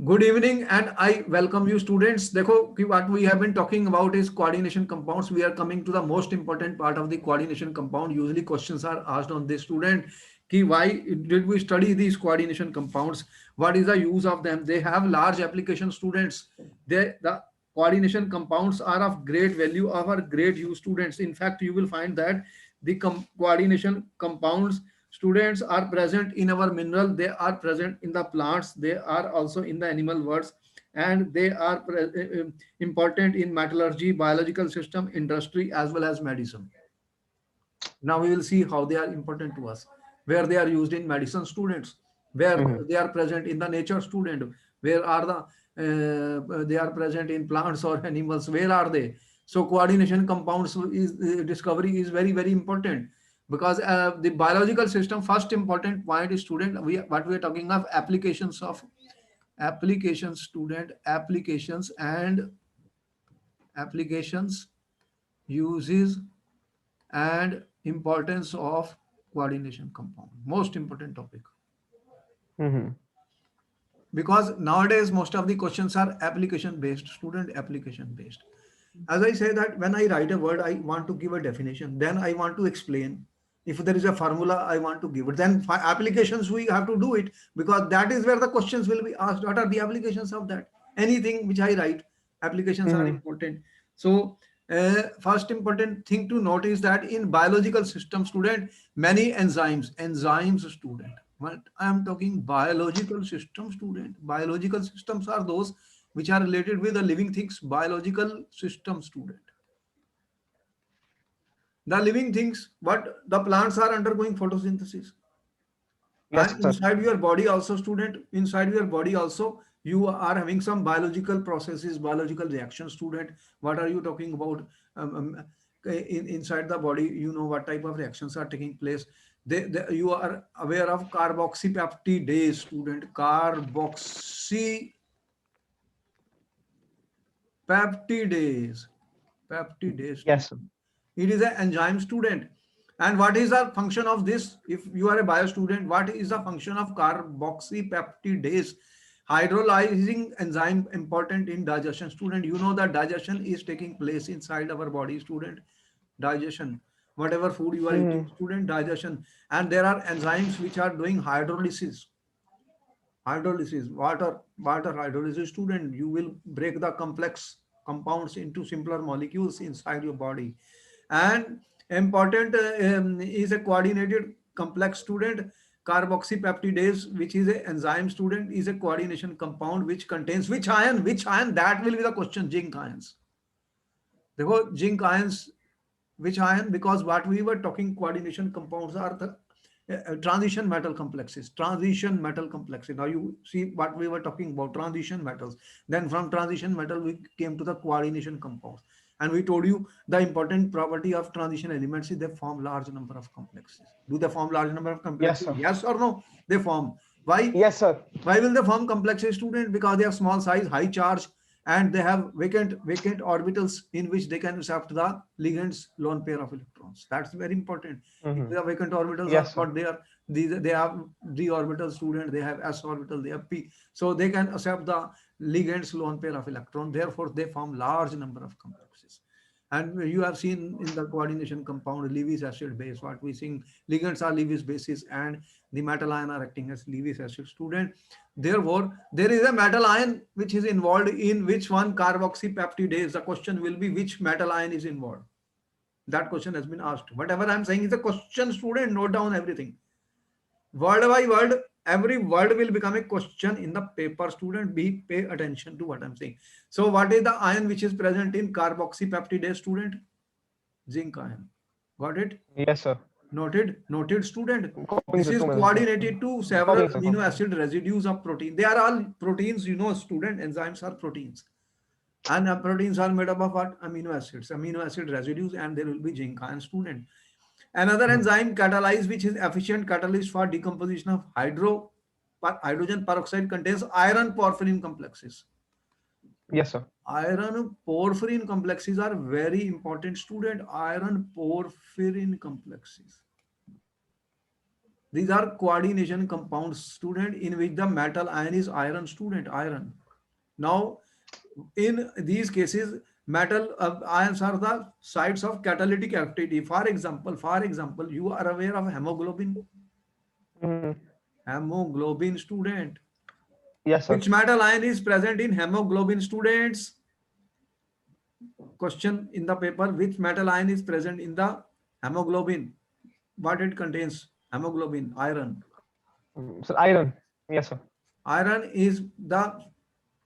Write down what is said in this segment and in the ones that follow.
Good evening and I welcome you students. देखो कि what we have been talking about is coordination compounds. We are coming to the most important part of the coordination compound. Usually questions are asked on this student कि why did we study these coordination compounds? What is the use of them? They have large application students. The coordination compounds are of great value, of our great use students. In fact, you will find that the coordination compounds students are present in our mineral, they are present in the plants, they are also in the animal worlds, and they are important in metallurgy, biological system, industry, as well as medicine. Now we will see how they are important to us, where they are used in medicine students, where Mhm. they are present in the nature student, where are the they are present in plants or animals, where are they. So coordination compounds is discovery is very important, because the biological system, first important point is student, we what we are talking of applications student, applications and applications, uses and importance of coordination compound, most important topic, Mhm. because nowadays most of the questions are application based student, application based. As I say that when I write a word, I want to give a definition, then I want to explain. If there is a formula, I want to give it, then applications we have to do it, because that is where the questions will be asked, what are the applications of that, anything which I write, applications are Mhm. important. So first important thing to note is that in biological system student, many enzymes student, what I am talking biological system student, biological systems are those which are related with the living things, biological system student. The living things, but the plants are undergoing photosynthesis. Yes, And sir. inside your body also student, inside your body also, you are having some biological processes, biological reactions student. What are you talking about? Inside the body, you know what type of reactions are taking place. You are aware of carboxypeptidase student, carboxypeptidase, peptidase Yes, sir. student. It is an enzyme student. And what is the function of this? If you are a bio student, what is the function of carboxypeptidase? Hydrolyzing enzyme, important in digestion student. You know that digestion is taking place inside our body student. Digestion, whatever food you are eating Mhm. student, digestion. And there are enzymes which are doing hydrolysis. Hydrolysis, water hydrolysis student. You will break the complex compounds into simpler molecules inside your body. And important is a coordinated complex student. Carboxypeptidase, which is an enzyme student, is a coordination compound which contains which ion, that will be the question, zinc ions. देखो zinc ions, which ion, because what we were talking coordination compounds are the transition metal complexes, transition metal complexes. Now you see what we were talking about, transition metals. Then from transition metal we came to the coordination compounds, and we told you the important property of transition elements is they form large number of complexes. Do they form large number of Yes, complexes? sir. Yes or no? They form. Why? Yes, sir. Why will they form complexes student? Because they have small size, high charge, and they have vacant orbitals in which they can accept the ligand's lone pair of electrons. That's very important. If Mhm. the vacant orbitals are Yes, sir. not there, they have d orbital student, they have s orbital, they have p, so they can accept the ligand's lone pair of electron. Therefore, they form large number of complexes. And you have seen in the coordination compound Lewis acid base, what we sing, ligands are Lewis bases and the metal ion are acting as Lewis acid student. Therefore, there is a metal ion which is involved in which one carboxypeptidase. The question will be which metal ion is involved. That question has been asked. Whatever I'm saying is a question, student. Note down everything. Word by word, every word will become a question in the paper. Student, be pay attention to what I'm saying. So, what is the ion which is present in carboxypeptidase student? Zinc ion. Got it? Yes, sir. Noted student. Copying, sir. This is 2 minutes. coordinated to several Copying, sir. amino Copying. acid residues of protein. They are all proteins, you know, student. Enzymes are proteins. And proteins are made up of what? Amino acids, amino acid residues, and there will be zinc ion student. Another Mhm. enzyme catalyze, which is efficient catalyst for decomposition of hydrogen peroxide, contains iron porphyrin complexes. Yes, sir. Iron porphyrin complexes are very important student. Iron porphyrin complexes. These are coordination compounds, student, in which the metal ion is iron, student, iron. Now, in these cases, metal ions are the sites of catalytic activity. For example, you are aware of hemoglobin. Mm-hmm. Hemoglobin, student. Yes, sir. Which metal ion is present in hemoglobin, students? Question in the paper: which metal ion is present in the hemoglobin? What it contains? Hemoglobin, iron. So iron. Yes, sir. Iron is the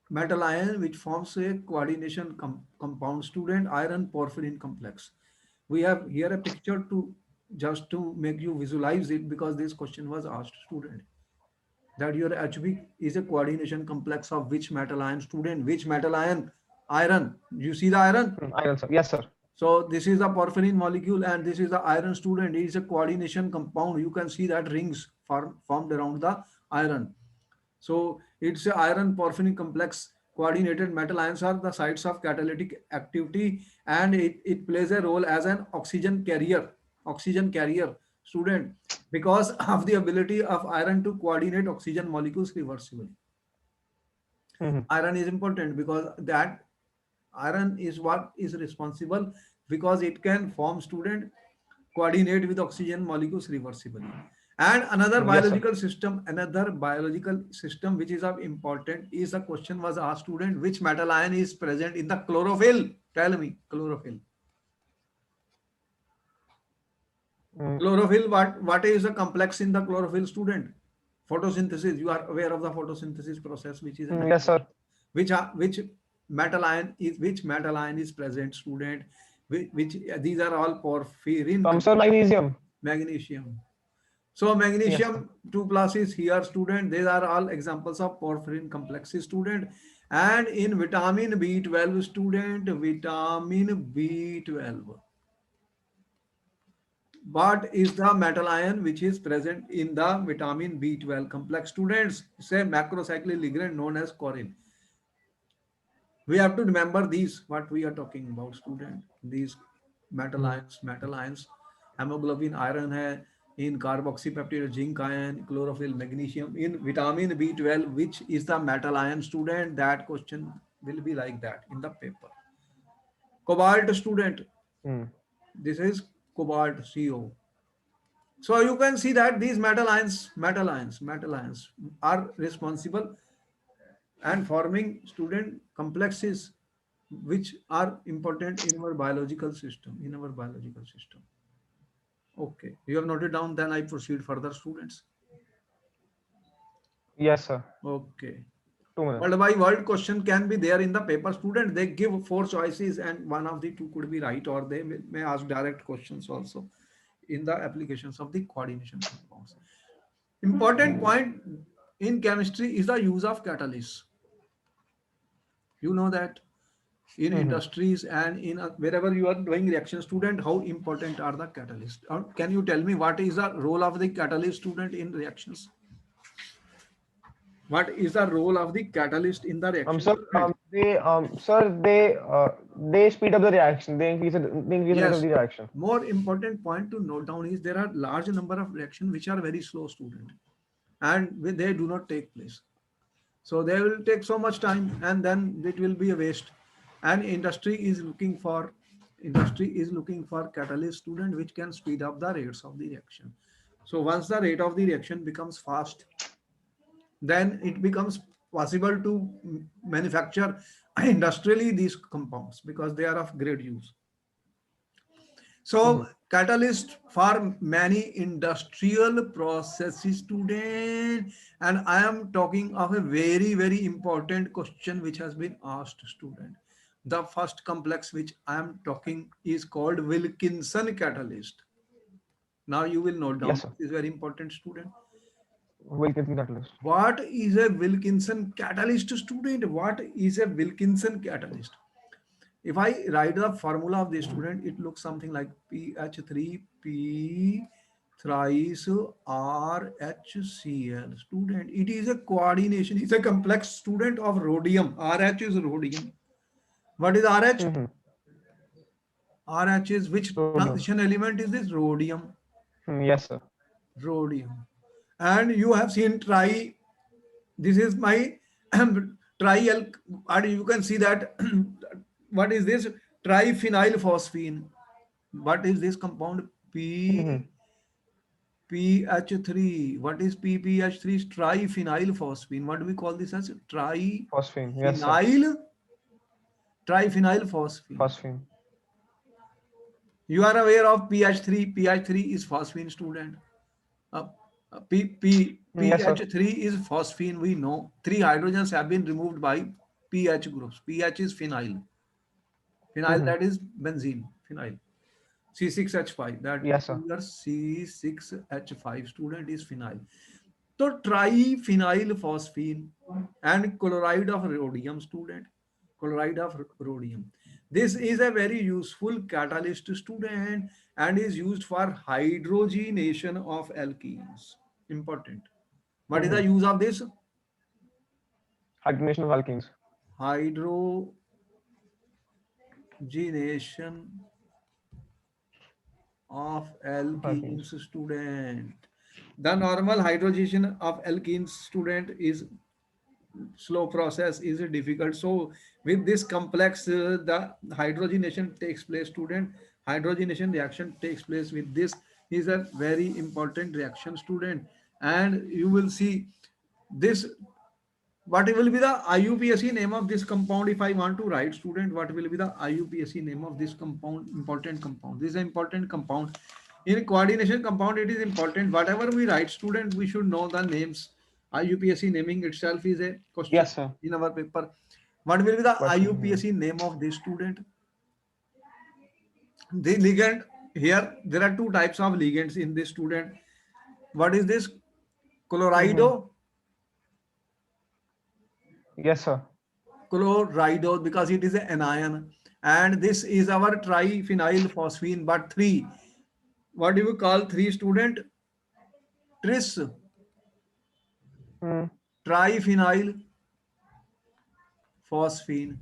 metal ion which forms a coordination compound, student, iron porphyrin complex. We have here a picture to just to make you visualize it, because this question was asked, student, that your HB is a coordination complex of which metal ion, student, which metal ion? Iron. You see the iron? Iron, sir. Yes, sir. So this is the porphyrin molecule and this is the iron, student. It is a coordination compound. You can see that rings formed around the iron. So it's a iron porphyrin complex. Coordinated metal ions are the sites of catalytic activity, and it plays a role as an oxygen carrier, student, because of the ability of iron to coordinate oxygen molecules reversibly. Mm-hmm. Iron is important because that iron is what is responsible, because it can form, student, coordinate with oxygen molecules reversibly. And Yes, sir. another biological system which is of important is, the question was asked, student, which metal ion is present in the chlorophyll? Tell me, chlorophyll. Mm, Chlorophyll, what is the complex in the chlorophyll, student? Photosynthesis. You are aware of the photosynthesis process, which is an yes, activity. sir. Which metal ion is present, student? Which these are all porphyrin Sir, complex. magnesium. Magnesium. So Yes, sir. magnesium 2 plus is here, student. These are all examples of porphyrin complexes, student. And in vitamin B12, student, vitamin B12. What is the metal ion which is present in the vitamin B12 complex, students? Say macrocyclic ligand known as choline. We have to remember these, what we are talking about, student. These metal ions, hemoglobin, iron hai, in carboxypeptide, zinc ion, chlorophyll, magnesium, in vitamin B12, which is the metal ion, student? That question will be like that in the paper. Cobalt, student. Mm. This is cobalt, CO. So you can see that these metal ions are responsible and forming, student, complexes which are important in our biological system. Okay, you have noted down. Then I proceed further, students. Yes, sir. Okay. 2 minutes. Word by word question can be there in the paper, student. They give 4 choices and one of the two could be right, or they may ask direct questions also in the applications of the coordination compounds. Important point in chemistry is the use of catalysts. You know that in Mm-hmm. industries and in wherever you are doing reaction, student, how important are the catalysts? Can you tell me what is the role of the catalyst, student, in reactions? What is the role of the catalyst in the reaction, Sir, student? they speed up the reaction. They increase the rate of Yes. the reaction. More important point to note down is there are large number of reactions which are very slow, student, and they do not take place. So they will take so much time and then it will be a waste. And industry is looking for catalyst, student, which can speed up the rates of the reaction. So once the rate of the reaction becomes fast, then it becomes possible to manufacture industrially these compounds because they are of great use. Mm-hmm. So catalyst for many industrial processes, student, and I am talking of a very, very important question which has been asked, student. The first complex which I am talking is called Wilkinson catalyst. Now you will note Yes, down, sir. this is very important, student. Wilkinson catalyst. What is a Wilkinson catalyst, student? What is a Wilkinson catalyst? If I write the formula of the student, it looks something like PH3P thrice RHCl. Student, it is a coordination. It's a complex, student, of rhodium. RH is rhodium. What is RH? Mm-hmm. RH is which Sodium. transition element is this? Rhodium. Yes, sir. Rhodium. And you have seen tri. This is my trial, and you can see that what is this triphenyl phosphine? What is this compound? Mm-hmm. PPH3. What is PPH3? Triphenyl phosphine. What do we call this as? Phosphine. Yes, sir. Triphenyl phosphine. Phosphine. You are aware of PH3. PH3 is phosphine, student. Uh, Yes, sir. PH3 is phosphine. We know three hydrogens have been removed by PH groups. PH is phenyl. Phenyl, Mm-hmm. that is benzene. Phenyl. C6H5. That Yes, sir. your C6H5, student, is phenyl. So triphenyl phosphine and chloride of rhodium, student. Chloride of rhodium. This is a very useful catalyst, student, and is used for hydrogenation of alkenes. Important. What is Mm-hmm. the use of this? Hydrogenation of alkenes. Hydrogenation of Of alkenes. alkenes, student. The normal hydrogenation of alkenes, student, is slow process, is difficult. So with this complex, the hydrogenation takes place, student. Hydrogenation reaction takes place with this, is a very important reaction, student. And you will see this. What will be the IUPAC name of this compound? If I want to write, student, what will be the IUPAC name of this compound? Important compound. This is an important compound. In coordination compound, it is important. Whatever we write, student, we should know the names. IUPAC naming itself is a question Yes, sir. in our paper. What will be the Question. IUPAC name of this student? The ligand, here there are two types of ligands in this, student. What is this? Mm-hmm. Chlorido. Yes, sir. Chloride, because it is an anion, and this is our triphenyl phosphine, but three. What do you call three, student? Tris. Mm. Triphenyl phosphine.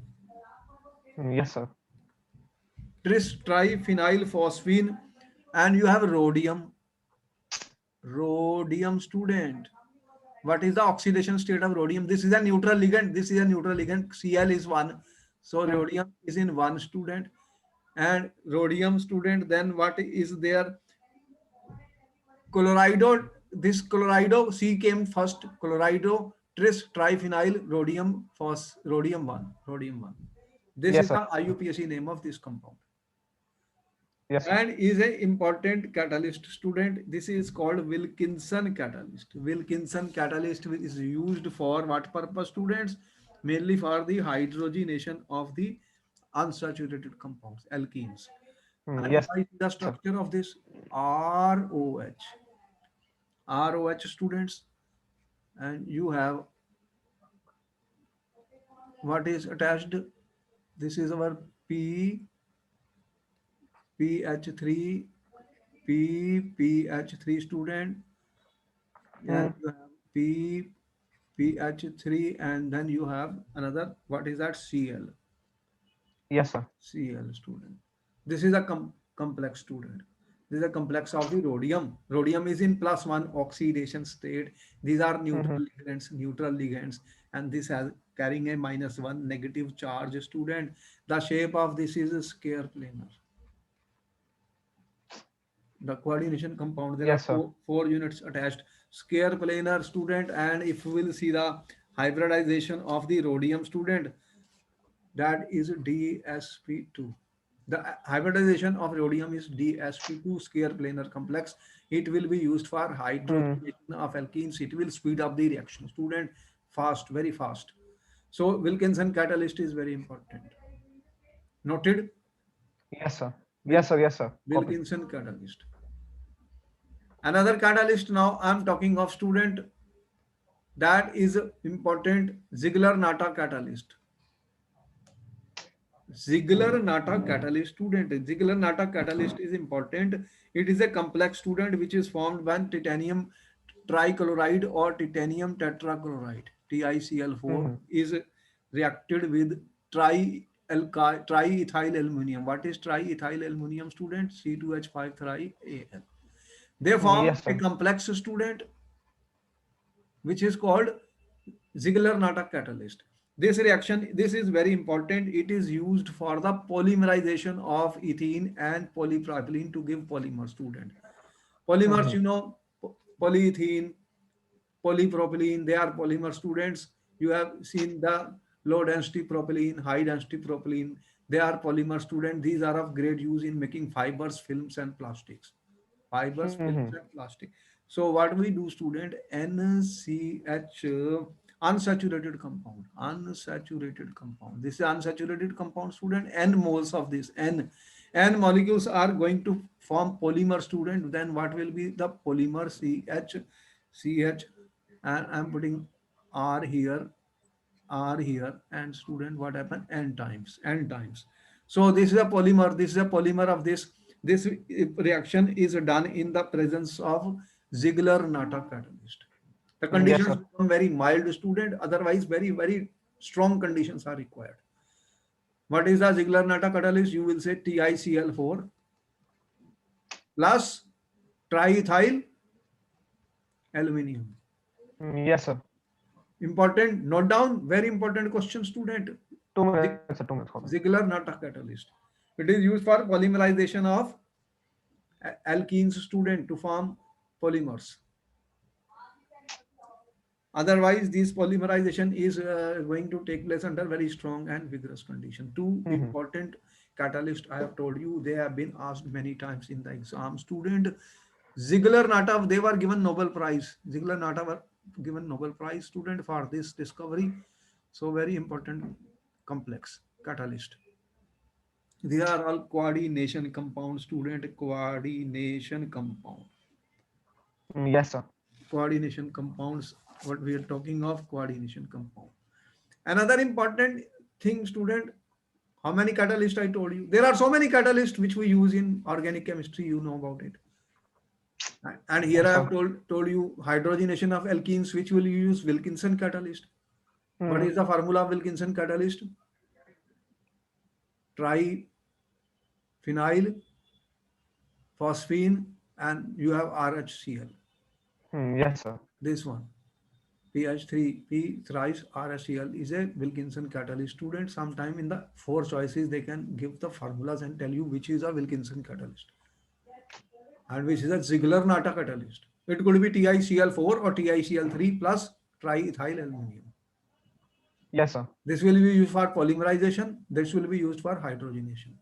Yes, sir. Tris triphenyl phosphine. And you have rhodium. Rhodium, student. What is the oxidation state of rhodium? This is a neutral ligand. This is a neutral ligand. Cl is one. So Mm. rhodium is in one, student. And rhodium, student, then what is there? Chlorido, this chlorido, C came first. Chlorido, tris, triphenyl, rhodium, rhodium 1. Rhodium 1. This Yes, is sir. the IUPAC name of this compound. Yes, sir. And is an important catalyst, student. This is called Wilkinson catalyst. Wilkinson catalyst is used for what purpose, students? Mainly for the hydrogenation of the unsaturated compounds, alkenes. And if Yes, I see the sir. structure of this, ROH. ROH, students, and you have what is attached. This is our PH3, PPH3, student, and Mm. you have PPH3, and then you have another, what is that? Yes, sir. Cl, student. This is a complex, student. This is a complex of the rhodium. Rhodium is in +1 oxidation state. These are Mm-hmm. neutral ligands, and this has carrying a -1 negative charge, student. The shape of this is a square planar. The coordination compound, there are Yes, sir. four units attached. Square planar, student. And if we will see the hybridization of the rhodium, student, that is DsP2. The hybridization of rhodium is DsP2, square planar complex. It will be used for Mm. hydrogenation of alkenes. It will speed up the reaction, student, fast, very fast. So Wilkinson catalyst is very important. Noted? Yes, sir. Wil- Yes, sir. Yes, sir. Copy. Wilkinson catalyst. Another catalyst, now I'm talking of, student, that is important, Ziegler-Natta catalyst. Ziegler-Natta catalyst, student. Ziegler-Natta catalyst is important. It is a complex, student, which is formed when titanium trichloride or titanium tetrachloride TiCl4 Mm-hmm. is reacted with triethyl aluminum. What is triethyl aluminum, student? C2H5 3Al. They form Yes, a sir. complex, student. which is called Ziegler-Natta catalyst. This reaction, this is very important. It is used for the polymerization of ethene and polypropylene to give polymer, student. Polymers, Mm-hmm. you know, polyethylene, polypropylene, they are polymer, students. You have seen the low density propylene, high density propylene. They are polymer, student. These are of great use in making fibers, films, and plastics. Fibers, films, Mm-hmm. and plastic. So what we do, student, NCH, unsaturated compound, unsaturated compound. This is unsaturated compound, student. N moles of this, N molecules are going to form polymer, student. Then what will be the polymer? CH, and I'm putting R here, R here, and student, what happened? N times. So this is a polymer. This is a polymer of this. This reaction is done in the presence of Ziegler-Natta catalyst. The Yes, conditions sir. become very mild, student. Otherwise, very strong conditions are required. What is the Ziegler-Natta catalyst? You will say TiCl4 plus triethyl aluminium. Yes, sir. Important. Note down. Very important question, student. 2 minutes, sir. 2 minutes. Hold on. Ziegler-Natta catalyst. It is used for polymerization of alkenes, student, to form polymers. Otherwise, this polymerization is going to take place under very strong and vigorous condition. Two Mm-hmm. important catalysts I have told you, they have been asked many times in the exam. Student, Ziegler-Natta, they were given Nobel Prize. Ziegler-Natta were given Nobel Prize, student, for this discovery. So very important complex catalyst. These are all coordination compound, student, coordination compound. Yes, sir. Coordination compounds, what we are talking of, coordination compound. Another important thing, student, how many catalysts I told you? There are so many catalysts which we use in organic chemistry, you know about it. And here Yes, I sir. have told you hydrogenation of alkenes, which will use Wilkinson catalyst. What Mm-hmm. is the formula of Wilkinson catalyst? Triphenyl phosphine, and you have RHCl. Yes, sir. This one. PH3, P thrice RHCl is a Wilkinson catalyst, student. Sometime in the four choices, they can give the formulas and tell you which is a Wilkinson catalyst and which is a Ziegler-Natta catalyst. It could be TiCl4 or TiCl3 plus triethyl aluminium. Yes, sir. This will be used for polymerization. This will be used for hydrogenation.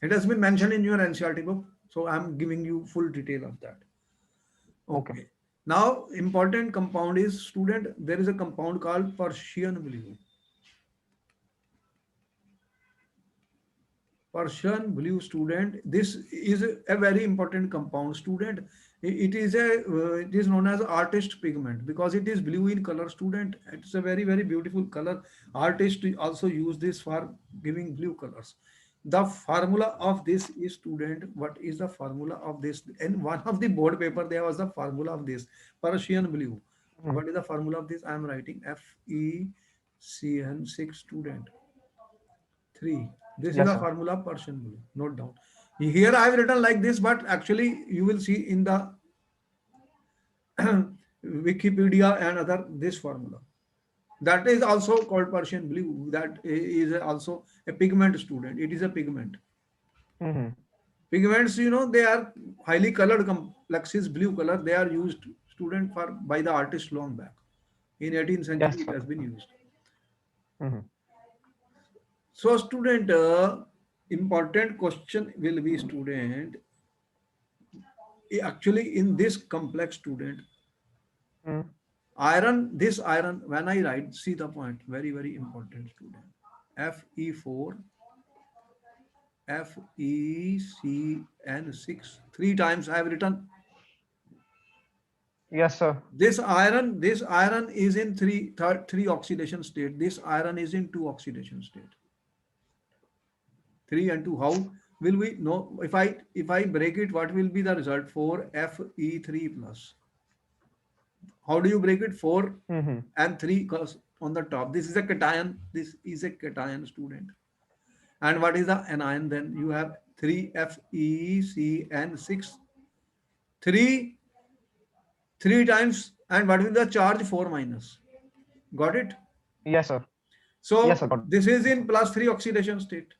It has been mentioned in your NCERT book, so I'm giving you full detail of that. Okay. Okay. Now, important compound is, student, there is a compound called Persian blue. Persian blue, student. This is a very important compound, student. It is known as artist pigment because it is blue in color, student. It's a very beautiful color. Artists also use this for giving blue colors. The formula of this is, student, what is the formula of this? In one of the board paper, there was the formula of this Persian blue. Mm-hmm. What is the formula of this? I am writing FeCN6, student. 3. This is Yes, the sir. formula of Persian blue. Note down. Here I have written like this, but actually you will see in the Wikipedia and other this formula. That is also called Persian blue. That is also a pigment, student. It is a pigment. Mm-hmm. Pigments, they are highly colored complexes, blue color. They are used, student, for by the artist long back. In 18th Yes, century, it sir. has been used. Mm-hmm. So, student, important question will be, student, actually in this complex, student, Mm-hmm. this iron, when I write, see the point, very important, student. Fe4, FeCN6, 3 times I have written. Yes, sir. This iron is in three oxidation state. This iron is in two oxidation state. 3 and 2. How will we know? If I break it, what will be the result? 4 Fe3 plus. How do you break it? 4 Mm-hmm. and 3 because on the top. This is a cation. This is a cation, student. And what is the anion? Then you have 3 FeCN6. 3 times And what will the charge? 4 minus. Got it? Yes, sir. Yes, sir. So Got it. this is in plus 3 oxidation state,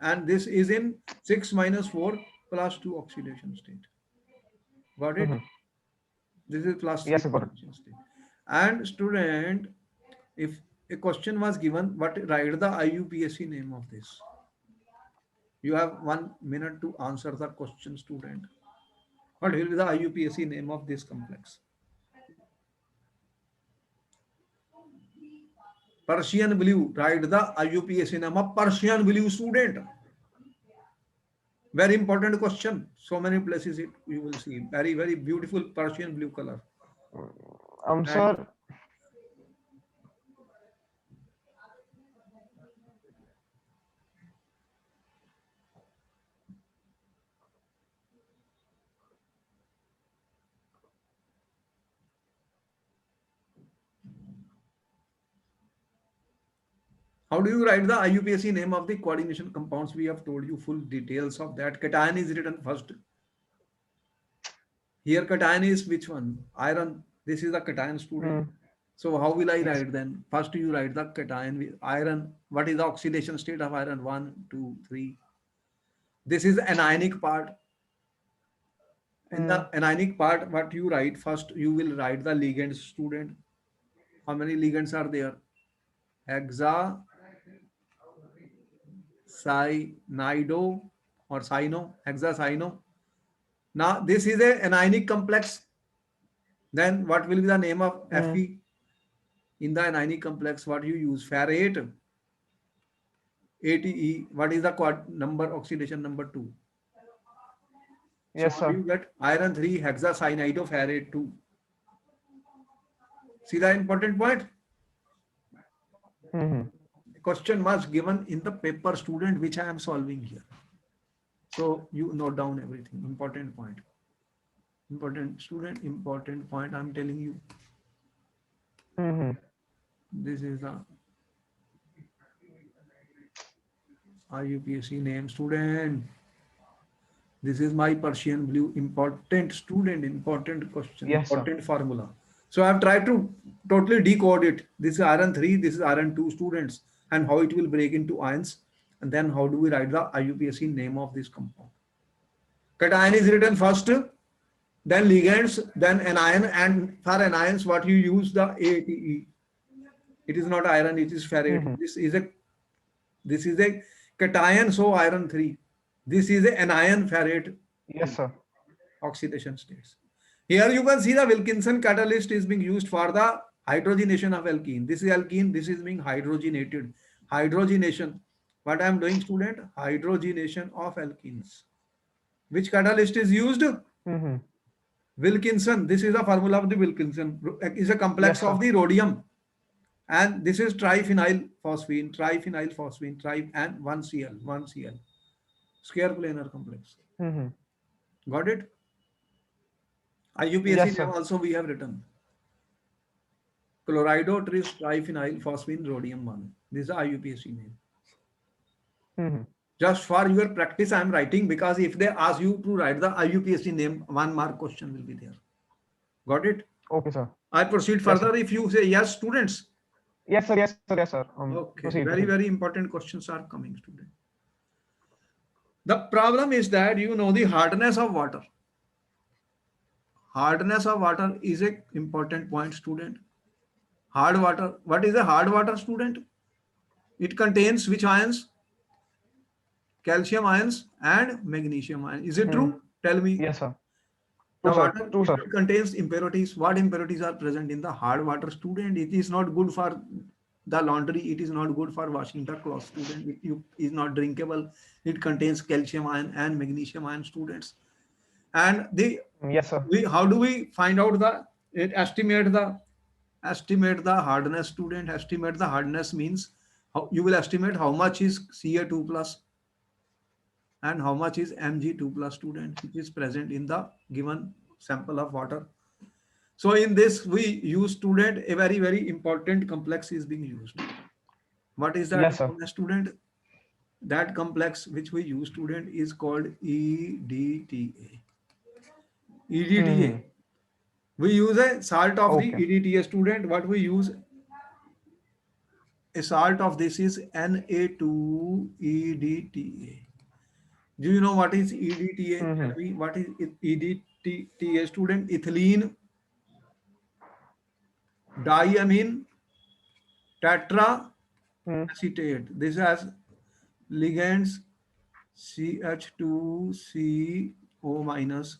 and this is in 6 minus 4 plus 2 oxidation state. Got it? Mm-hmm. This is plus Yes, 3 sir. Got it. oxidation state. And student, if a question was given, what write the IUPAC name of this? You have 1 minute to answer the question, student. What will be the IUPAC name of this complex? Persian blue. Write the IUPAC name of Persian blue, student. Very important question. So many places it you will see. Very, very beautiful Persian blue color. And Sir. how do you write the IUPAC name of the coordination compounds? We have told you full details of that. Cation is written first. Here cation is which one? Iron. This is the cation, student. Mm, So how will I yes. write then? First you write the cation with iron. What is the oxidation state of iron? 1, 2, 3. This is the anionic part. In Mm, the anionic part, what you write first, you will write the ligands, student. How many ligands are there? Hexa, cyanido or cyano, hexacyano. Now this is a anionic complex. Then what will be the name of mm, Fe? In the anionic complex, what you use? Ferrate, ATE. What is the quad number, oxidation number 2? So yes, what do sir. you get? Iron 3 hexacyanide 2. See the important point? Mm-hmm. Question was given in the paper, student, which I am solving here. So you note down everything. Important point. Important student, important point. I'm telling you. Mm-hmm. This is the IUPAC name, student. This is my Persian blue. Important student, important question, Yes, sir. important formula. So I've tried to totally decode it. This is iron 3, this is iron 2, students, and how it will break into ions. And then how do we write the IUPAC name of this compound? Cation is written first, then ligands, then anion, and for anions, what you use the ATE. It is not iron, it is ferrate. Mm-hmm. This is a cation, so iron 3. This is a anion ferrate Yes, sir. oxidation states. Here you can see the Wilkinson catalyst is being used for the hydrogenation of alkene. This is alkene, this is being hydrogenated. Hydrogenation. What I am doing, student? Hydrogenation of alkenes. Which catalyst is used? Mm-hmm. Wilkinson. This is the formula of the Wilkinson. Is a complex Yes, of sir. the rhodium. And this is triphenyl phosphine, and 1Cl, 1Cl. Square planar complex. Mm-hmm. Got it? IUPAC Yes, name sir. also we have written. Chlorido tris triphenyl phosphine rhodium 1. This is the IUPAC name. Mm-hmm. Just for your practice, I am writing because if they ask you to write the IUPAC name, 1 mark question will be there. Got it? Okay, sir. I proceed Yes, sir. further if you say yes, students. Yes, sir. Yes, sir. Yes, sir. Okay, Proceed, very, proceed. very important questions are coming, student. The problem is that you know the hardness of water. Hardness of water is a important point, student. Hard water. What is a hard water, student? It contains which ions? Calcium ions and magnesium ions. Is it Mm. true? Tell me. Yes, sir. The True, sir. water True, sir. it contains impurities. What impurities are present in the hard water, student? It is not good for the laundry. It is not good for washing the clothes, student. Is not drinkable. It contains calcium ion and magnesium ion, students. And the Yes, sir. we how do we find out the it estimate the hardness, student? Estimate the hardness means how you will estimate how much is Ca2 plus and how much is Mg2 plus, student, which is present in the given sample of water. So in this we use, student, a very, very important complex is being used. What is that Yes, sir. known as, student? That complex which we use, student, is called EDTA. EDTA. Mm-hmm. We use a salt of the Okay. EDTA student. What we use a salt of this is Na2EDTA. Do you know what is EDTA? Mm-hmm. Tell me what is EDTA student? Ethylene diamine tetra Mm-hmm. acetate. This has ligands CH2CO minus,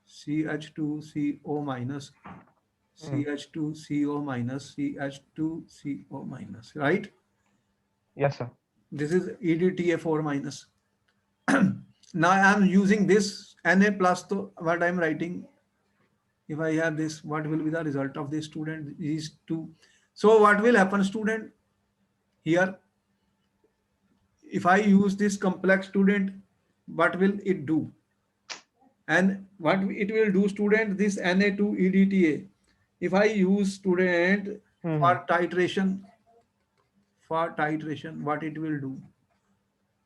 CH2CO minus, CH2CO minus, CH2CO minus, right? Yes, sir. This is EDTA4 minus. Now I am using this Na plus, so what I am writing, if I have this, what will be the result of this student? These two. So what will happen, student? Here, if I use this complex student, what will it do? And what it will do, student, this Na2EDTA. If I use student Mm-hmm. for titration, what it will do?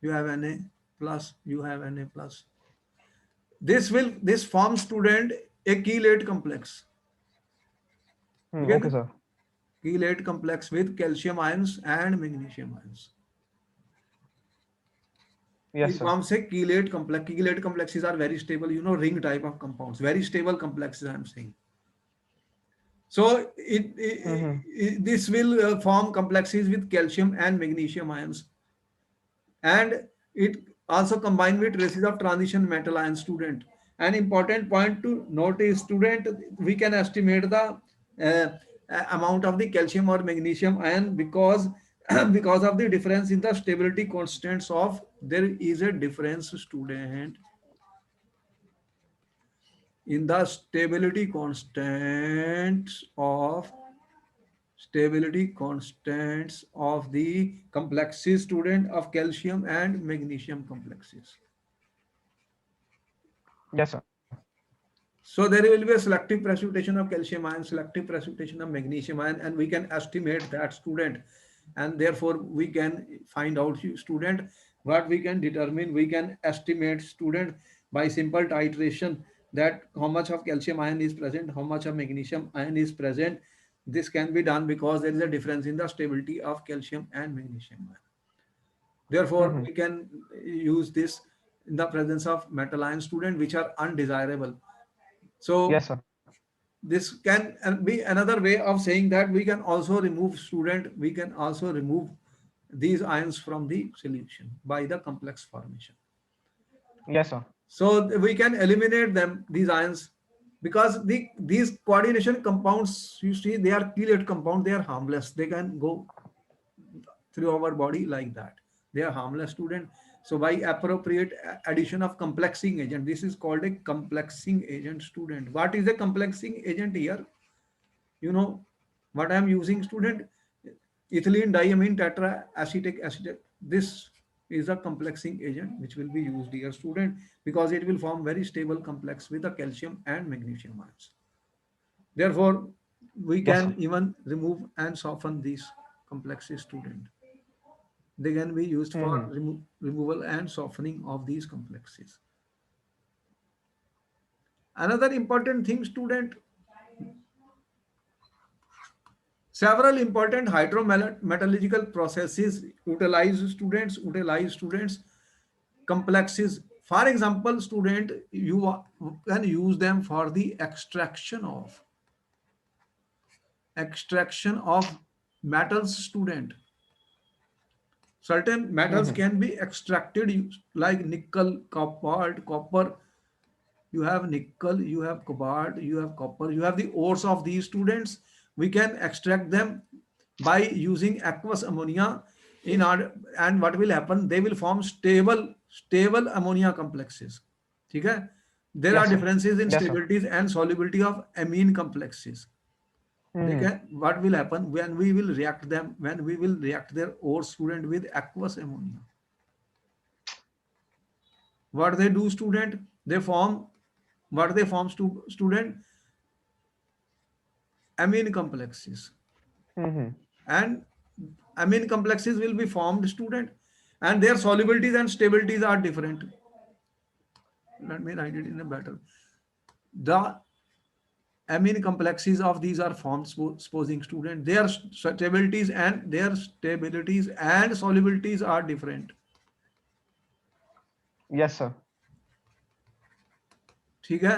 You have Na plus, you have Na plus. This form, student, a chelate complex. Mm, Okay? okay, sir. Chelate complex with calcium ions and magnesium ions. Yes, It sir. forms a chelate complex. Chelate complexes are very stable, ring type of compounds. Very stable complexes, I am saying. So Mm-hmm. this will form complexes with calcium and magnesium ions, and it also combine with traces of transition metal ion, student. An important point to note is, student, we can estimate the amount of the calcium or magnesium ion because because of the difference in the stability constants of, there is a difference, student, in the stability constants of the complexes, student, of calcium and magnesium complexes. Yes, sir. So there will be a selective precipitation of calcium ion, selective precipitation of magnesium ion, and we can estimate that, student. And therefore we can find out, student, what we can determine, we can estimate, student, by simple titration, that how much of calcium ion is present, how much of magnesium ion is present. This can be done because there is a difference in the stability of calcium and magnesium ion. Therefore, Mm-hmm. we can use this in the presence of metal ion, student, which are undesirable. So Yes, sir. this can be another way of saying that we can also remove, student, we can also remove these ions from the solution by the complex formation. Yes, sir. So we can eliminate them, these ions, because these coordination compounds, you see, they are chelate compound, they are harmless, they can go through our body like that. They are harmless, student. So by appropriate addition of complexing agent, this is called a complexing agent, student. What is a complexing agent here? You know what I am using, student? Ethylene diamine tetraacetic acetate. This is a complexing agent which will be used here, student, because it will form very stable complex with the calcium and magnesium ions. Therefore, we Yes, sir. can even remove and soften these complexes, student. They can be used for Mm-hmm. removal and softening of these complexes. Another important thing, student, several important hydrometallurgical processes utilize students complexes. For example, student, you can use them for the extraction of metals, student. Certain metals Mm-hmm. can be extracted, like nickel, copper. You have nickel, you have cobalt, you have copper, you have the ores of these, students. We can extract them by using aqueous ammonia in order, and what will happen, they will form stable ammonia complexes. Okay? There are Yes, sir. differences in Yes, sir. stabilities and solubility of amine complexes. They Mm-hmm. can, what will happen when we will react them, when we will react their ore, student, with aqueous ammonia, what they do, student, they form, what they form, student, amine complexes. Mm-hmm. And amine complexes will be formed, student, and their solubilities and stabilities are different. Let me write it in a better. The amine complexes of these are formed, supposing student, their stabilities and solubilities are different. Yes, sir. ठीक है?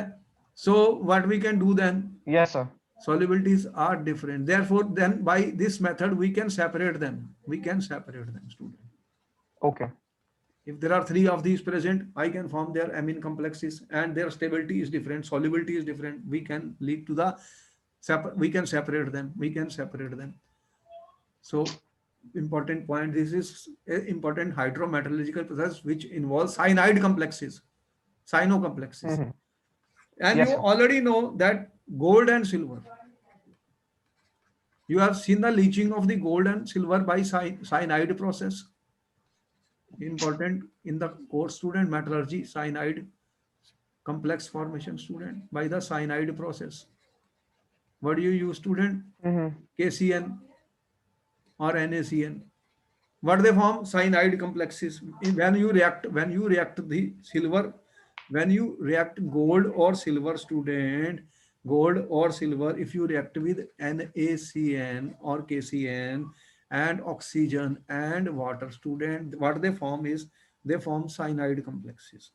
So what we can do then? Yes, sir. Solubilities are different. Therefore, then by this method we can separate them. We can separate them, student. Okay. If there are three of these present, I can form their amine complexes and their stability is different, solubility is different. We can lead to the we can separate them. We can separate them. So important point. This is an important hydrometallurgical process which involves cyanide complexes, cyano complexes. Mm-hmm. And you Yes, sir. already know that gold and silver. You have seen the leaching of the gold and silver by cyanide process. Important in the course, student, metallurgy, cyanide complex formation, student, by the cyanide process. What do you use, student? Mm-hmm. KCN or NaCN. What they form? Cyanide complexes. When you react the silver, when you react gold or silver, student, gold or silver, if you react with NaCN or KCN and oxygen and water, student, what they form is they form cyanide complexes.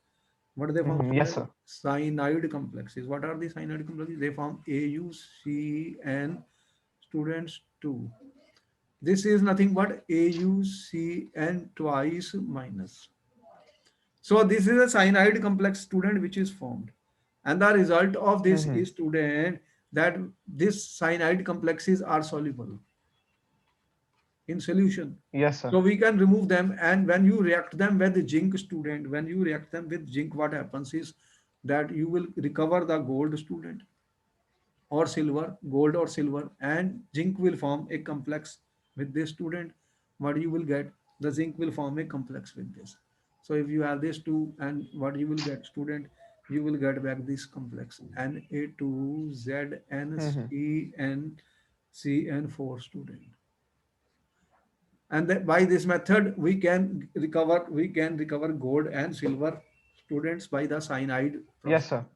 What they form, Mm-hmm. Yes, student? sir. Cyanide complexes. What are the cyanide complexes? They form AuCN, students, 2. This is nothing but AuCN twice minus. So this is a cyanide complex, student, which is formed. And the result of this Mm-hmm. is, student, that this cyanide complexes are soluble in solution. Yes, So sir. we can remove them. And when you react them with zinc, student, when you react them with zinc, what happens is that you will recover the gold, student, or silver, gold or silver, and zinc will form a complex with this, student. What you will get? The zinc will form a complex with this. So if you have this two, and what you will get, student? You will get back this complex Mm-hmm. Na2ZnCnCn4, student. And that by this method we can recover gold and silver, students, by the cyanide Yes, process. sir.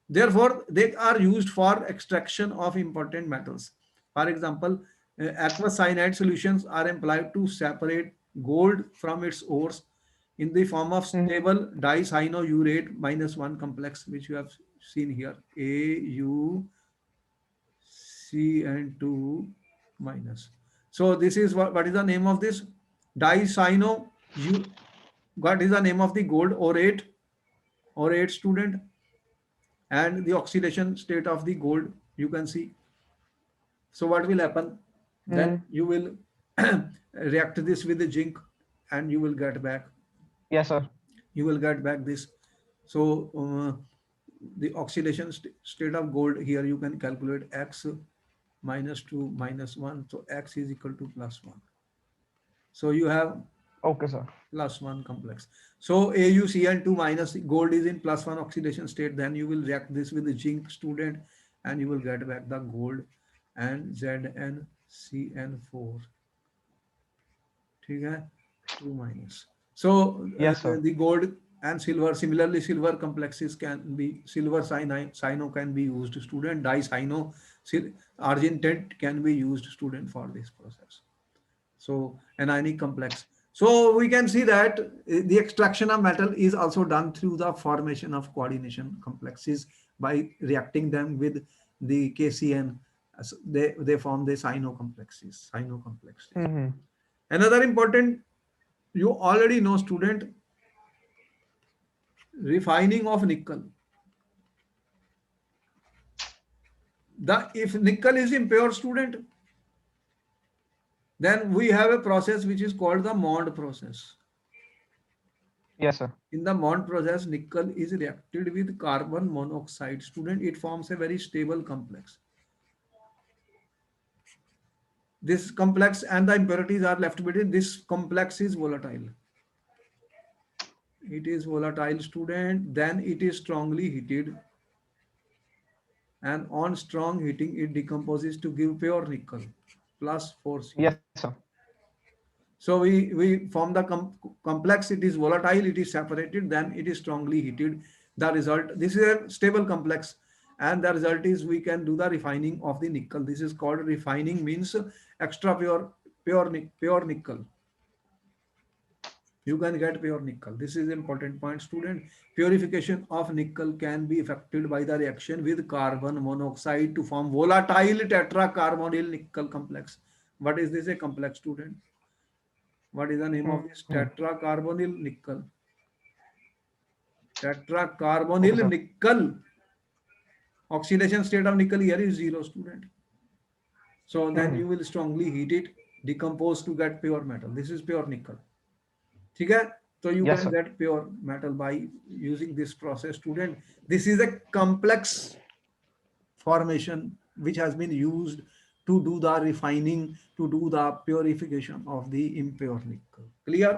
Therefore, they are used for extraction of important metals. For example, aqueous cyanide solutions are employed to separate gold from its ores in the form of Mm-hmm. stable dicyanourate minus 1 complex, which you have seen here, AuCN2 minus. So this is what is the name of this? Dicyano. What is the name of the gold? Orate, student. And the oxidation state of the gold, you can see. So what will happen? Mm-hmm. Then you will react this with the zinc and you will get back. Yes, sir. You will get back this. So the oxidation state of gold, here you can calculate x minus 2 minus 1. So x is equal to plus 1. So you have Okay, sir. plus 1 complex. So AuCN2 minus gold is in plus 1 oxidation state. Then you will react this with the zinc, student, and you will get back the gold and ZnCN4. ठीक है? 2 minus. So Yes, sir. the gold and silver, similarly, silver complexes can be, silver cyano can be used, student, dicyano, argentate can be used, student, for this process. So anionic complex. So we can see that the extraction of metal is also done through the formation of coordination complexes by reacting them with the KCN. They form the cyano complexes. Cyano complexes. Mm-hmm. Another important, you already know, student, refining of nickel. If nickel is impure, student, then we have a process which is called the Mond process. Yes, sir. In the Mond process, nickel is reacted with carbon monoxide. Student, it forms a very stable complex. This complex and the impurities are left between. This complex is volatile. It is volatile, student. Then it is strongly heated. And on strong heating, it decomposes to give pure nickel, plus 4C. Yes, sir. So we form the complex, it is volatile, it is separated, then it is strongly heated. The result, this is a stable complex. and the result is we can do the refining of the nickel. This is called refining, means extra pure nickel. You can get pure nickel. This is important point, student. Purification of nickel can be affected by the reaction with carbon monoxide to form volatile tetracarbonyl nickel complex. What is this a complex, student? What is the name of this Hmm. tetracarbonyl nickel? Okay, Tetracarbonyl sir. nickel. Oxidation state of nickel here is zero, student. So then Hmm. you will strongly heat it, decompose to get pure metal. This is pure nickel. ठीक है, so you Yes, can sir. get pure metal by using this process, student. This is a complex formation which has been used to do the refining, to do the purification of the impure nickel. Clear?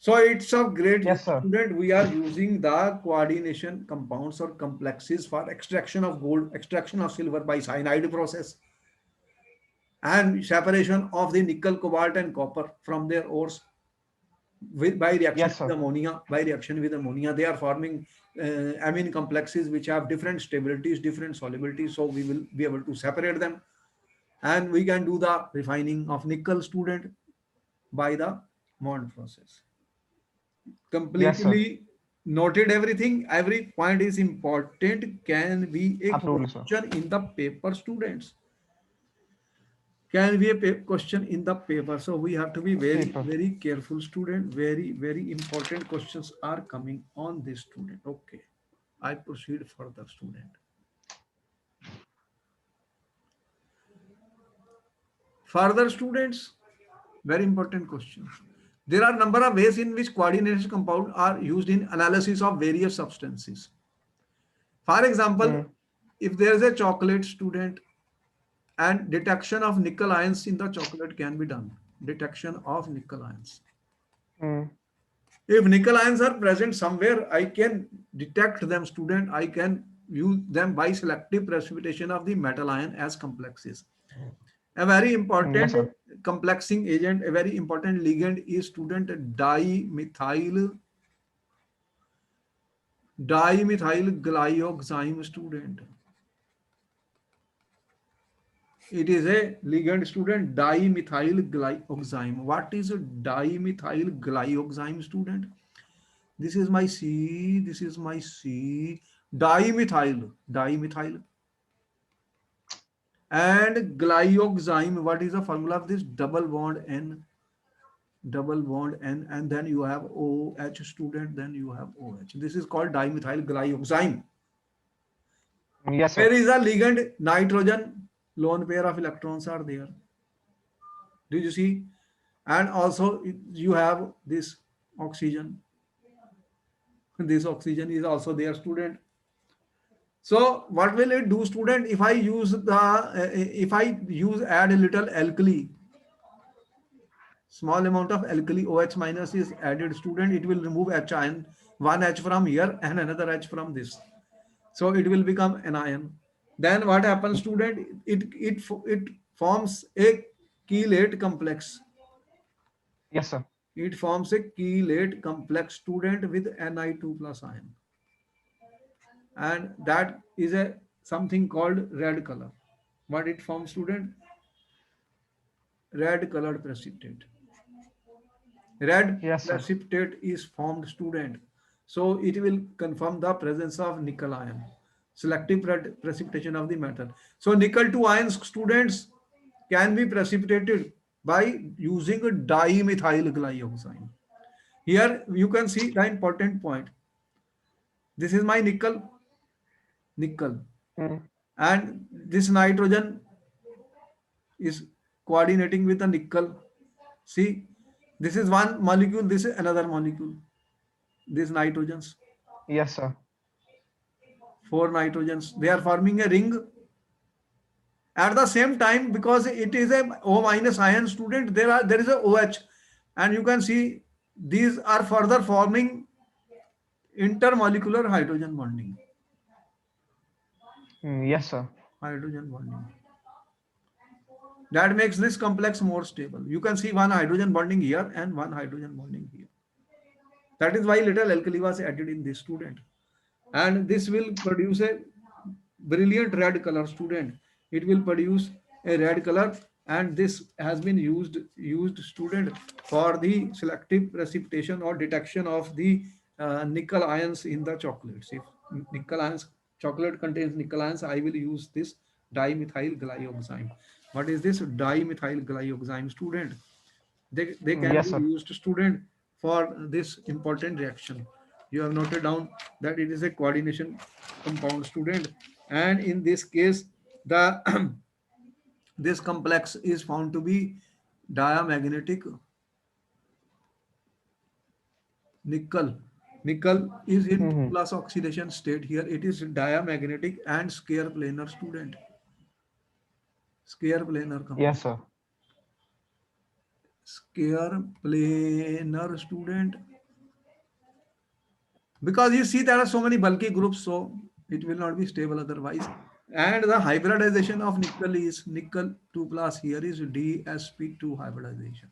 So it's of great use, Yes, sir. student. We are using the coordination compounds or complexes for extraction of gold, extraction of silver by cyanide process, and separation of the nickel, cobalt, and copper from their ores with by reaction Yes, with sir. ammonia. By reaction with ammonia, they are forming amine complexes which have different stabilities, different solubilities. So we will be able to separate them, and we can do the refining of nickel, student, by the Mond process. Yes, sir. Completely noted everything. Every point is important. Can be a Absolutely, sir. question in the paper, students. Can be a question in the paper. So we have to be very, Paper. very careful, student. Very, very important questions are coming on this, student. Okay, I proceed further, student. Further, students, very important question. There are number of ways in which coordination compound are used in analysis of various substances. For example, Hmm. if there is a chocolate, student, and detection of nickel ions in the chocolate can be done. Detection of nickel ions. Hmm. If nickel ions are present somewhere, I can detect them, student. I can use them by selective precipitation of the metal ion as complexes. A very Yes, important sir. complexing agent, a very important ligand is, student, dimethyl glyoxime, student. It is a ligand, student, dimethyl glyoxime. What is a dimethyl glyoxime, student? This is my C. This is my C. Dimethyl. And glyoxime. What is the formula of this? Double bond N, and then you have OH, student. Then you have OH. This is called dimethyl glyoxime. Yes, sir. Where is the ligand? Nitrogen. Lone pair of electrons are there. Do you see? And also you have this oxygen. This oxygen is also there, student. So what will it do, student? If I use add a little alkali, small amount of alkali, OH minus is added, student, it will remove H ion, one H from here and another H from this. So it will become an ion. Then what happens, student? It forms a chelate complex. Yes, sir. It forms a chelate complex, student, with Ni2 plus ion, and that is a something called red color. What it forms, student? Red colored precipitate. Red Yes, sir. precipitate is formed, student. So it will confirm the presence of nickel ion. Selective precipitation of the metal. So nickel 2 ions, students, can be precipitated by using a dimethyl glyoxime. Here you can see the important point. This is my nickel, Hmm. and this nitrogen is coordinating with the nickel. See, this is one molecule, this is another molecule. These nitrogens, Yes, sir. four nitrogens, they are forming a ring. At the same time, because it is a O minus ion, student, there is a OH, and you can see these are further forming intermolecular hydrogen bonding. Yes, sir. Hydrogen bonding. That makes this complex more stable. You can see one hydrogen bonding here and one hydrogen bonding here. That is why little alkali was added in this, student. And this will produce a brilliant red color, student. It will produce a red color, and this has been used student for the selective precipitation or detection of the nickel ions in the chocolates. If nickel ions chocolate contains nickel ions, I will use this dimethyl glyoxime. What is this dimethyl glyoxime, student? They can Yes, be sir. used, student, for this important reaction. You have noted down that it is a coordination compound, student, and in this case the this complex is found to be diamagnetic nickel. Nickel is in 2 Mm-hmm. plus oxidation state. Here it is diamagnetic and square planar, student. Square planar Yes, compound. sir. Square planar, student, because you see there are so many bulky groups, so it will not be stable otherwise. And the hybridization of nickel is nickel 2 plus. Here is dsp2 hybridization.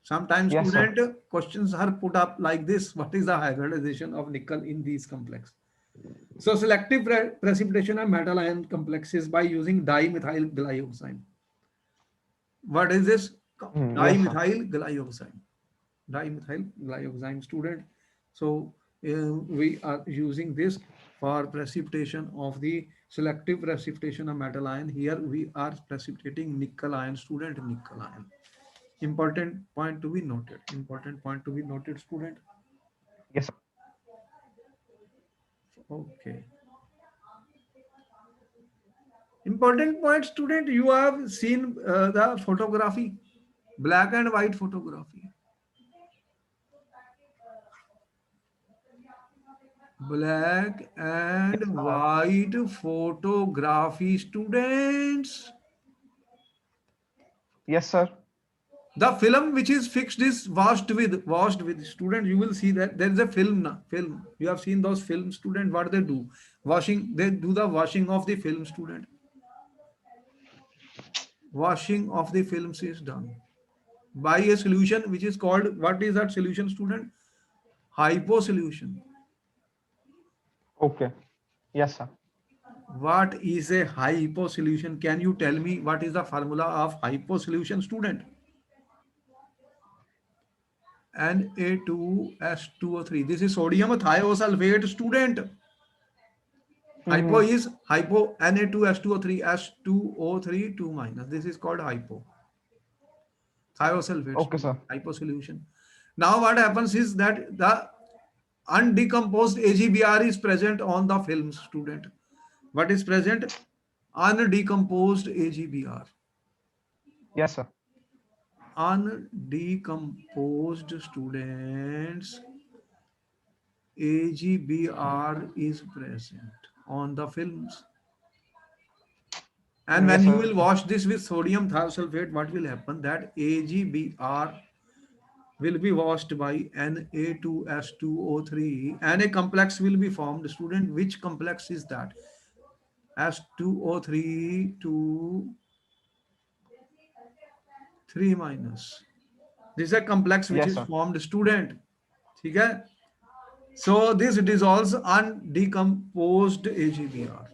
Sometimes Yes, sir. student questions are put up like this: what is the hybridization of nickel in these complex? So selective precipitation of metal ion complexes by using dimethyl glyoxime. What is this? Yes, sir. Dimethyl glyoxime. Dimethyl glyoxime, student. So we are using this for precipitation of the selective precipitation of metal ion. Here we are precipitating nickel ion, student, nickel ion. Important point to be noted. Important point to be noted, student. Yes, sir. Okay. Important point, student. You have seen the photography, black and white photography. Black and Yes, sir. white photography, students. Yes, sir. The film which is fixed is washed with student. You will see that there is a film na, film. You have seen those films, student. What they do? Washing. They do the washing of the film, student. Washing of the films is done by a solution which is called, what is that solution, student? Hypo solution. Okay. Yes, sir. What is a hypo solution? Can you tell me what is the formula of hypo solution, student? Na2S2O3. This is sodium thiosulfate, student. Hypo Mm-hmm. is hypo Na2S2O3, S2O3 2 minus. This is called hypo thiosulfate, Okay, student. sir. Hypo solution. Now what happens is that the undecomposed AgBr is present on the film, student. What is present? Undecomposed AgBr. Yes, sir. Undecomposed, students, AgBr is present on the films. And when Yes, you sir. will wash this with sodium thiosulfate, what will happen? That AgBr will be washed by Na2S2O3 and a complex will be formed. Student, which complex is that? S2O3 to 3 minus. This is a complex which Yes, is sir. formed, student. Okay? So this dissolves undecomposed AgBr.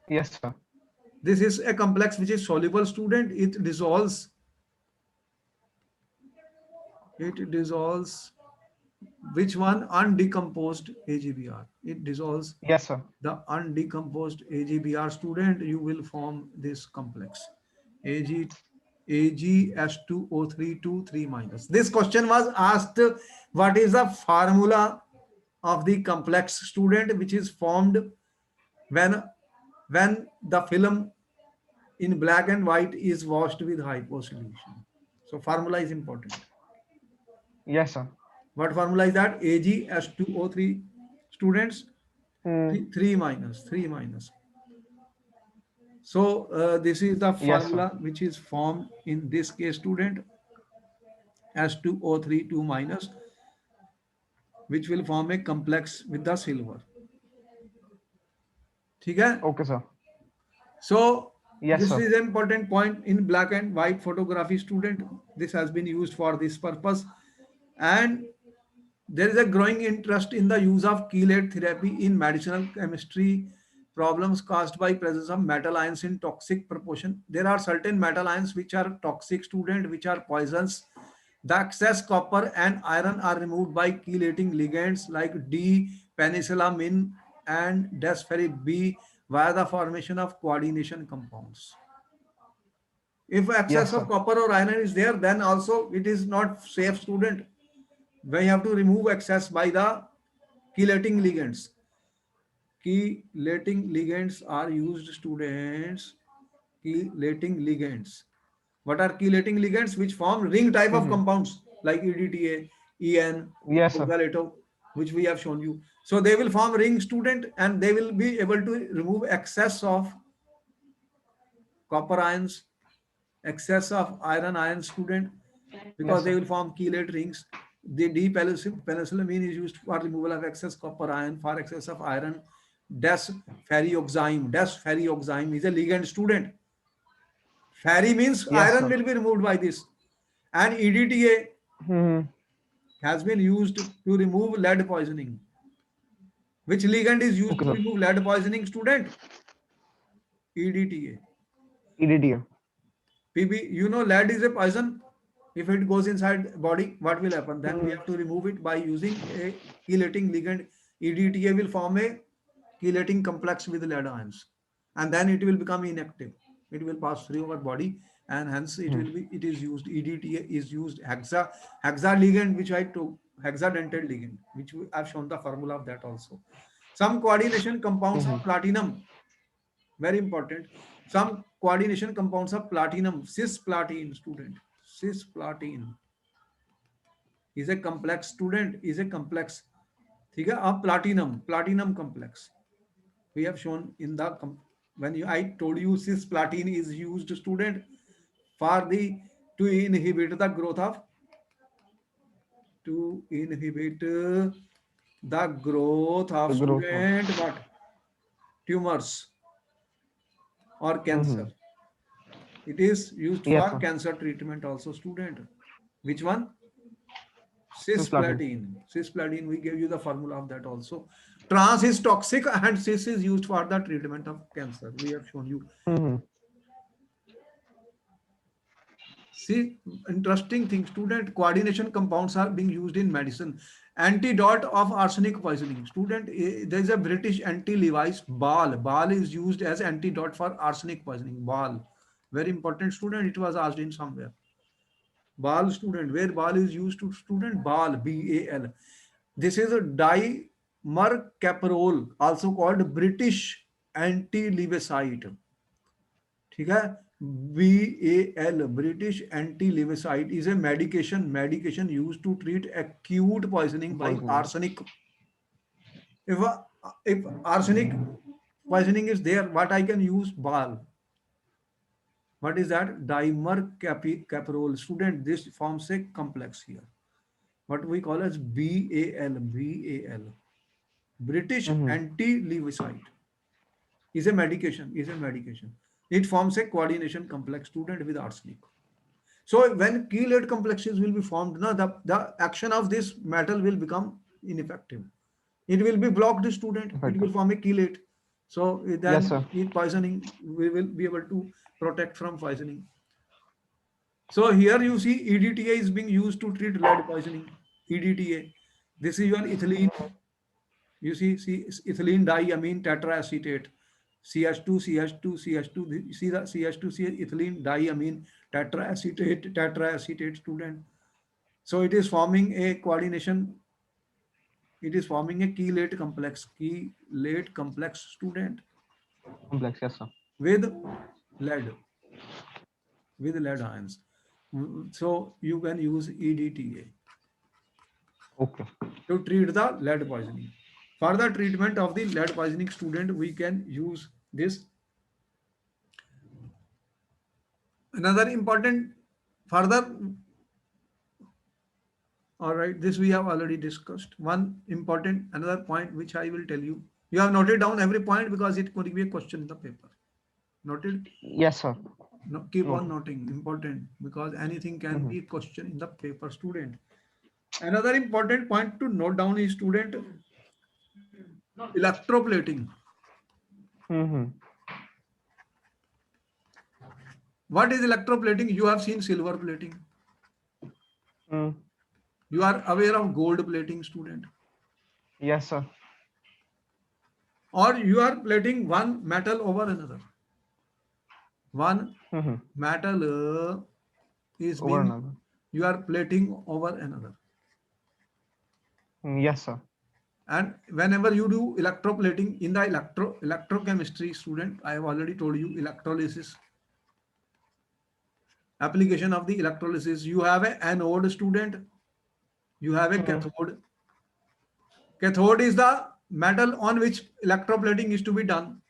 Yes, sir. This is a complex which is soluble, student. It dissolves which one? Undecomposed AgBr. It dissolves Yes, sir. the undecomposed AgBr, student. You will form this complex Ag AgS2O3 to 3 minus. This question was asked: what is the formula of the complex, student, which is formed when the film in black and white is washed with hypo solution? So formula is important. Yes, sir. What formula is that? AgS2O3, students. Mm. 3 minus, 3 minus. So this is the Yes, sir. formula which is formed in this case, student. S2O3 2 minus, which will form a complex with the silver. ठीक है? Okay, sir. So Yes, this sir. is an important point in black and white photography, student. This has been used for this purpose. And There is a growing interest in the use of chelate therapy in medicinal chemistry problems caused by presence of metal ions in toxic proportion. There are certain metal ions which are toxic, student, which are poisons. The excess copper and iron are removed by chelating ligands like D-penicillamine and desferrin B via the formation of coordination compounds. If excess Yes, of sir. copper or iron is there, then also it is not safe, student. We have to remove excess by the chelating ligands. Chelating ligands are used, students. Chelating ligands. What are chelating ligands? Which form ring type of Mm-hmm. compounds like EDTA, EN, Yes, sir. oxalato, which we have shown you. So they will form ring, student, and they will be able to remove excess of copper ions, excess of iron student, because Yes, they sir. will form chelate rings. The D-penicillamine is used for removal of excess copper ion, for excess of iron. Desferrioxime is a ligand, student. Ferri means Yes, iron sir. will be removed by this. And EDTA Mm-hmm. has been used to remove lead poisoning. Which ligand is used Okay, to sir. remove lead poisoning, student? EDTA. EDTA. PB, you know lead is a poison. If it goes inside body, what will happen? Then we Mm-hmm. have to remove it by using a chelating ligand. EDTA will form a chelating complex with lead ions, and then it will become inactive. It will pass through our body, and hence it is used. EDTA is used hexa ligand, which I took hexadentate ligand, which I've shown the formula of that also. Some coordination compounds Mm-hmm. of platinum, very important. Some coordination compounds of platinum, cisplatin, student. Cisplatin is a complex, student, is a complex. ठीक है, अब platinum complex we have shown in the when I told you cisplatin is used, student, for the to inhibit the growth of to inhibit the growth The of, growth of. student, what, tumors or Mm-hmm. cancer. It is used Yes, for sir. cancer treatment also, student. Which one? Cisplatin. Cisplatin. Cisplatin, we gave you the formula of that also. Trans is toxic and cis is used for the treatment of cancer. We have shown you. Mm-hmm. See, interesting thing, student, coordination compounds are being used in medicine. Antidote of arsenic poisoning. Student, there is a British anti-Levi's ball. Ball is used as antidote for arsenic poisoning. Ball. Very important, student. It was asked in somewhere. Ball, student, where ball is used to, student, ball, BAL. This is a dimercaprol, also called British anti-levicide. ठीक है, BAL, British anti-levicide is a medication used to treat acute poisoning by Poisoning. arsenic. If if arsenic poisoning is there, what I can use? Ball. What is that? Dimercaprol. Student, this forms a complex here. What we call as BAL. British Mm-hmm. anti-levicide is a medication. It forms a coordination complex, student, with arsenic. So when chelate complexes will be formed, now the action of this metal will become ineffective. It will be blocked, student. It Effective. will form a chelate. So Yes, then sir. in poisoning, we will be able to protect from poisoning. So here you see EDTA is being used to treat lead poisoning. EDTA. This is your ethylene. You see ethylene diamine tetraacetate. CH2, CH2, CH2. You see the CH2, ethylene diamine tetraacetate, student. So it is forming a coordination. It is forming a chelate complex, student, Complex. Yes, sir. with lead, with lead ions. So you can use EDTA Okay. to treat the lead poisoning. For the treatment of the lead poisoning, student, we can use this. Another important further, all right, this we have already discussed. One important, another point which I will tell you. You have noted down every point because it could be a question in the paper. Noted? Yes, sir. No, keep on Noted. noting. Important because anything can Mm-hmm. be a question in the paper, student. Another important point to note down is student electroplating. Mm-hmm. What is electroplating? You have seen silver plating. Mm. You are aware of gold plating, student. Yes, sir. Or you are plating one metal over another. One Mm-hmm. metal is Over mean another. you are plating over another. Yes, sir. And whenever you do electroplating in the electrochemistry, student, I have already told you electrolysis, application of the electrolysis. You have a anode, student. You have a Mm. cathode. Cathode is the metal on which electroplating is to be done.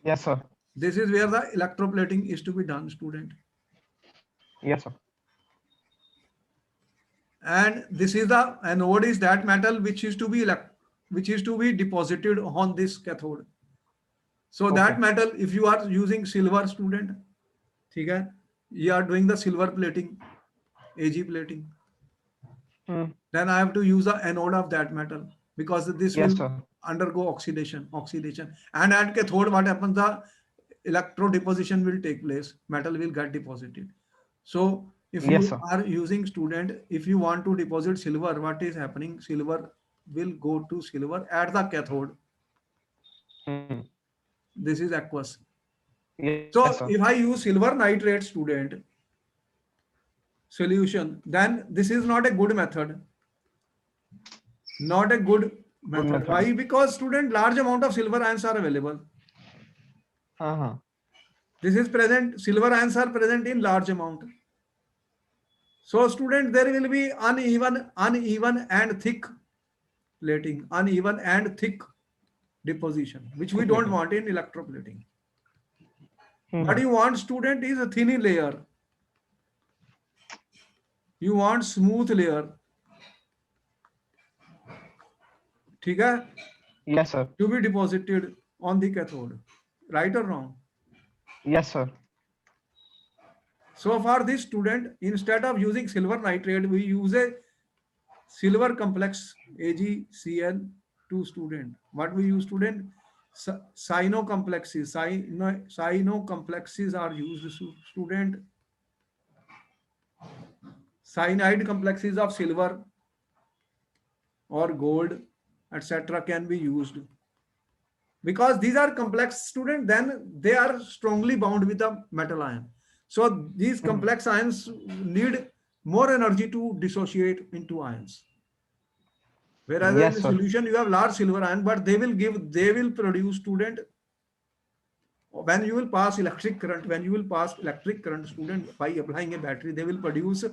Yes, sir. This is where the electroplating is to be done, student. Yes, sir. And this is the anode is that metal which is to be which is to be deposited on this cathode. So that Okay. metal, if you are using silver, student, okay, you are doing the silver plating, AG plating, Mm. then I have to use the anode of that metal because this Yes, will sir. undergo oxidation. And at cathode, what happens? The electro deposition will take place. Metal will get deposited. So if Yes, you sir. are using, student, if you want to deposit silver, what is happening? Silver will go to silver at the cathode. Mm. This is aqueous. Yes, sir. So if I use silver nitrate, student, solution, then this is not a good method. Not a good Good method. method. Why? Because, student, large amount of silver ions are available. Uh-huh. This is present, silver ions are present in large amount. So, student, there will be uneven and thick plating, uneven and thick deposition, which we don't Plating. want in electroplating. Mm-hmm. What you want, student, is a thin layer. You want smooth layer. Okay? Yes, sir. To be deposited on the cathode. Right or wrong? Yes, sir. So for this, student, instead of using silver nitrate, we use a silver complex, AgCl2, student. What we use, student? Cyanocomplexes. Cyanocomplexes are used, student. Cyanide complexes of silver or gold, etc. can be used. Because these are complex, student, then they are strongly bound with the metal ion. So these Mm. complex ions need more energy to dissociate into ions. Whereas in Yes, the sir. solution, you have large silver ion, but they will produce, student, when you will pass electric current, student, by applying a battery, they will produce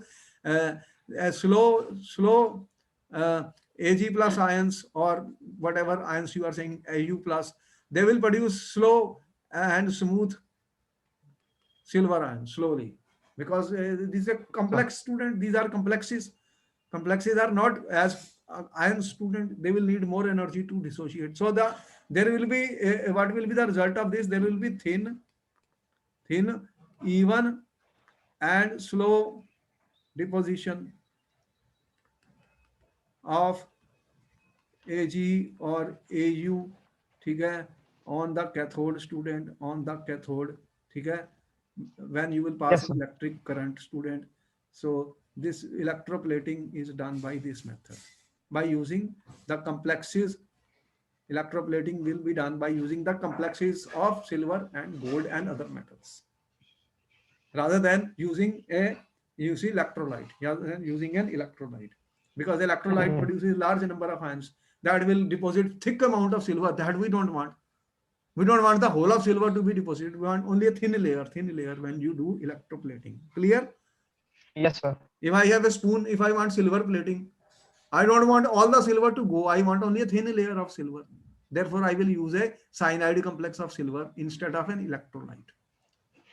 a slow uh, Ag plus ions, or whatever ions you are saying, Au plus, they will produce slow and smooth silver ion slowly, because this is a Sir. complex, student. These are complexes. Complexes are not as ion, student. They will need more energy to dissociate. So there will be what will be the result of this? There will be thin, even, and slow deposition of Ag or Au, ठीक है, on the cathode, student, on the cathode, ठीक है, when you will pass Yes, sir. electric current, student. So this electroplating is done by this method, by using the complexes. Electroplating will be done by using the complexes of silver and gold and other metals, rather than using a electrolyte, rather than using an electrolyte, because electrolyte Mm-hmm. produces large number of ions that will deposit thick amount of silver that we don't want. We don't want the whole of silver to be deposited. We want only a thin layer when you do electroplating. Clear? Yes, sir. If I have a spoon, if I want silver plating, I don't want all the silver to go. I want only a thin layer of silver. Therefore, I will use a cyanide complex of silver instead of an electrolyte.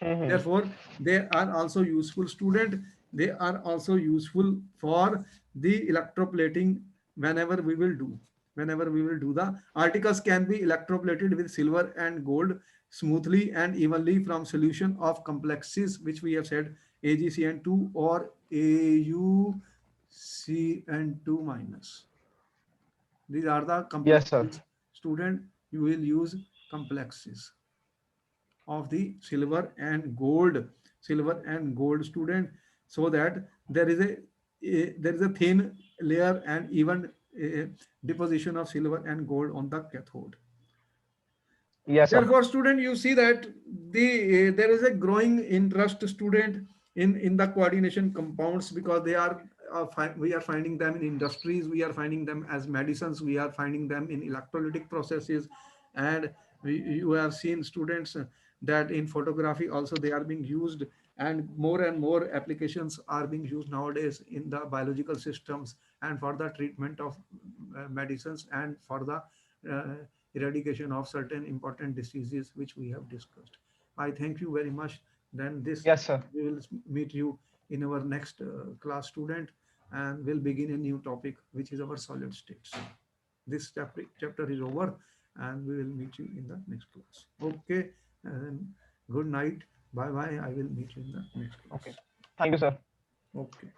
Mm-hmm. Therefore, they are also useful, student. They are also useful for the electroplating whenever we will do. Whenever we will do, the articles can be electroplated with silver and gold smoothly and evenly from solution of complexes, which we have said AgCN2 or AuCN2. Cn2 minus. These are the Yes, sir. complexes. Student, you will use complexes of the silver and gold student, so that there is a thin layer and even deposition of silver and gold on the cathode. Yes, sir. Therefore, student, you see that there is a growing interest, student, in the coordination compounds, because they are we are finding them in industries, we are finding them as medicines, we are finding them in electrolytic processes, and you have seen, students, that in photography also they are being used, and more applications are being used nowadays in the biological systems, and for the treatment of medicines, and for the uh, eradication of certain important diseases which we have discussed. I thank you very much. Then this Yes, sir. we will meet you in our next class, student, and we'll begin a new topic, which is our solid states. This chapter is over, and we will meet you in the next class. Okay, and good night. Bye bye. I will meet you in the next Okay. class. Thank you, sir. Okay.